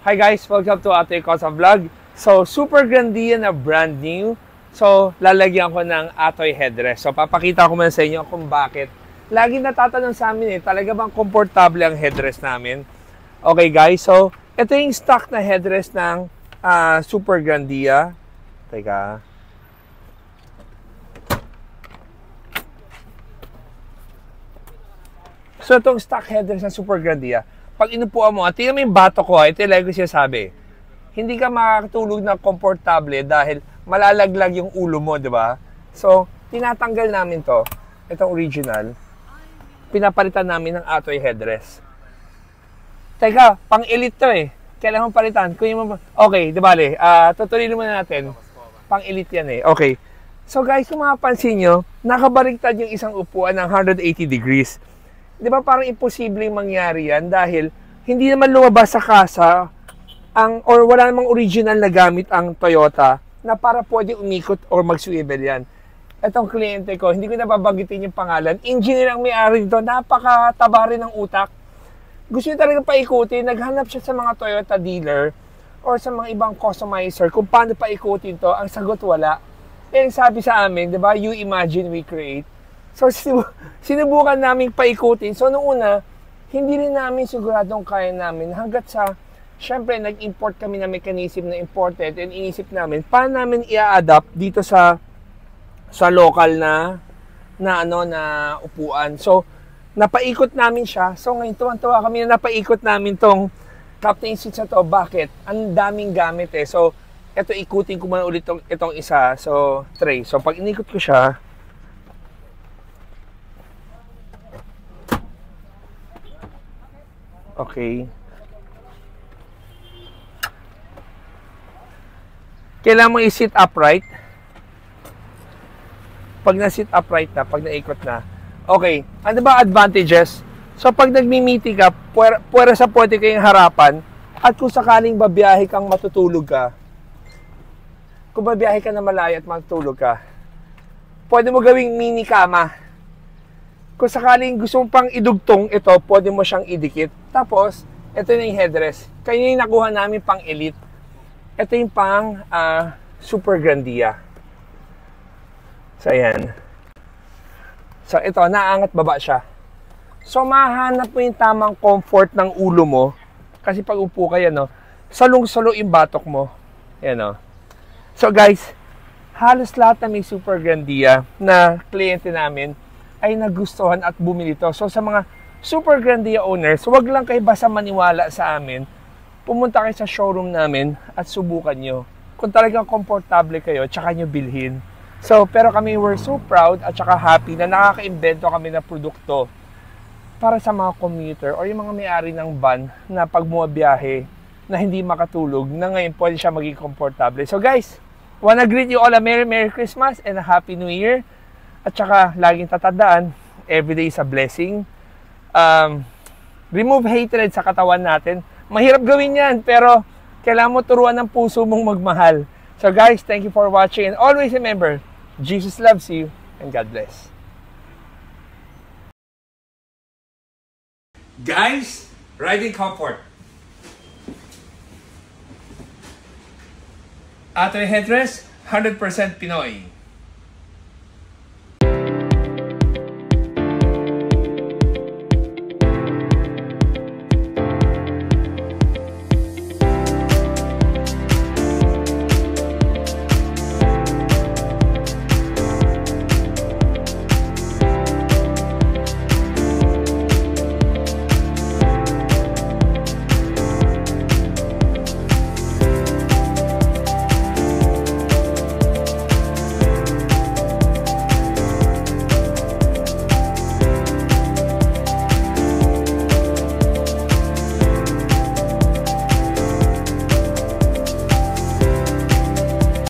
Hi guys, welcome to Ate Cosa Vlog. So, Super Grandia na brand new. So, lalagyan ko ng Atoy headrest. So, papakita ko muna sa inyo kung bakit. Lagi natatanong sa amin talaga bang komportable ang headrest namin? Okay guys, so, ito yung stock na headrest ng Super Grandia. Teka. So, itong stock headrest ng Super Grandia. Pag inupuan mo, at tingnan mo yung bato ko, ito yung lagi ko siya sabi. Hindi ka makakatulog na komportable dahil malalaglag yung ulo mo, di ba? So, tinatanggal namin to. Itong original. Pinapalitan namin ng Atoy headrest. Teka, pang-elite to eh. Kailangan mo palitan. Okay, di ba? Tutuloy muna natin. Pang-elite yan eh. Okay. So guys, kung mapapansin nyo, nakabaligtad yung isang upuan ng 180 degrees. Di ba parang imposibleng mangyari yan dahil hindi naman lumabas sa kasa or wala namang original na gamit ang Toyota na para pwede umikot or mag-swivel yan. Itong kliyente ko, hindi ko nababanggitin yung pangalan. Engineer ang may-ari dito, napakataba rin ng utak. Gusto niya talaga paikutin, naghanap siya sa mga Toyota dealer or sa mga ibang customizer kung paano paikutin to. Ang sagot wala. Eh, sabi sa amin, di ba, you imagine, we create. So, sinubukan namin paikutin. So, noong una, hindi rin namin siguradong kaya namin hanggat sa, syempre, nag-import kami na mechanism na imported and inisip namin, paano namin i-adapt dito sa local na upuan. So, napaikot namin siya. So, ngayon, tuwan-tuwa kami na napaikot namin tong captain seats na to. Bakit? Ang daming gamit eh. So, eto, ikutin ko muna ulit itong isa. So, tray. So, pag inikot ko siya, okay. Kailangan mo i-sit upright. Pag na-sit upright na, pag naikot na, okay. Ano ba advantages? So, pag nagmi-meeting ka, pwera sa pwede kayong harapan at kung sakaling babiyahe kang matutulog ka, kung babiyahe ka na malayo at matutulog ka, pwede mo gawing mini kama. Kung sakaling gusto mo pang idugtong ito, pwede mo siyang idikit. Tapos, ito na yung headrest. Kaya yung nakuha namin pang elite. Ito yung pang Super Grandia. So, ayan. So, ito, naangat baba siya. So, mahanap mo yung tamang comfort ng ulo mo. Kasi pag upo ka yan, no, salong-salo yung batok mo. Ayan, no. So, guys, halos lahat na may Super Grandia na kliyente namin ay nagustuhan at bumili to. So, sa mga Super Grandia owners, huwag lang kayo basta maniwala sa amin. Pumunta kayo sa showroom namin at subukan nyo. Kung talagang komportable kayo, tsaka nyo bilhin. So, pero kami we're so proud at tsaka happy na nakaka-invento kami ng produkto para sa mga commuter o yung mga may-ari ng van na pag bumabiyahe na hindi makatulog, na ngayon pwede siya maging komportable. So guys, wanna greet you all a Merry Christmas and a Happy New Year. At saka, laging tatandaan, everyday is a blessing. Remove hatred sa katawan natin. Mahirap gawin yan, pero kailangan mo turuan ng puso mong magmahal. So guys, thank you for watching. And always remember, Jesus loves you, and God bless. Guys, riding comfort. Atoy headrest, 100% Pinoy.